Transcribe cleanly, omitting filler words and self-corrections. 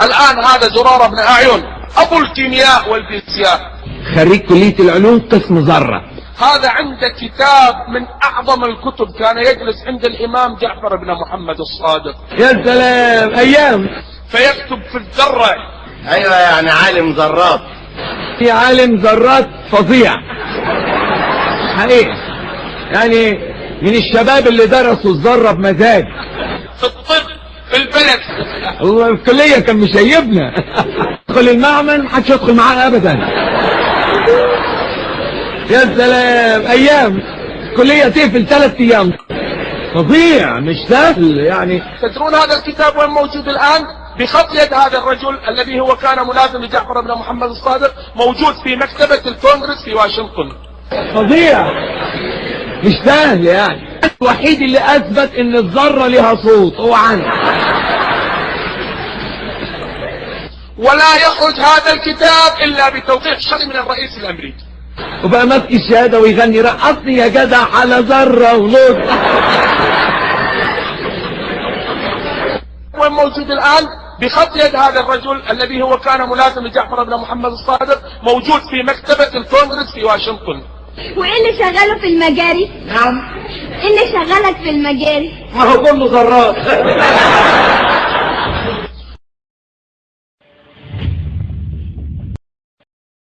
الآن هذا زرارة بن أعين أبو الكيمياء والفيزياء، خريج كلية العلوم قسم ذرة. هذا عنده كتاب من أعظم الكتب، كان يجلس عند الإمام جعفر بن محمد الصادق. يا سلام أيام. فيكتب في الذرة. أيوة يعني عالم ذرات. في عالم ذرات فظيع حقيقة، يعني من الشباب اللي درسوا الذرة بمزاج. في الطب في البلد. الله الكلية كان مشيبنا. ادخل المعمل محدش يدخل معاه أبدا. يا سلام أيام. الكلية تقفل 3 أيام. فظيع مش سهل يعني. تدرون هذا الكتاب وين موجود الآن؟ بخط يد هذا الرجل الذي هو كان ملازم لجعفر بن محمد الصادق، موجود في مكتبة الكونغرس في واشنطن. فظيع مش سهل يعني. الوحيد اللي اثبت ان الذرة لها صوت هو عنه. ولا يخرج هذا الكتاب الا بتوقيع شرعي من الرئيس الامريكي. وبقى ماسك الشهادة ويغني رقصني يا جدع على ذرة ونور. وين موجود الآن؟ بخط يد هذا الرجل الذي هو كان ملازم لجعفر بن محمد الصادق، موجود في مكتبة الكونغرس في واشنطن. وايه اللي شغاله في المجاري؟ نعم. ايه اللي شغالك في المجاري؟ ما هو كله ذرات.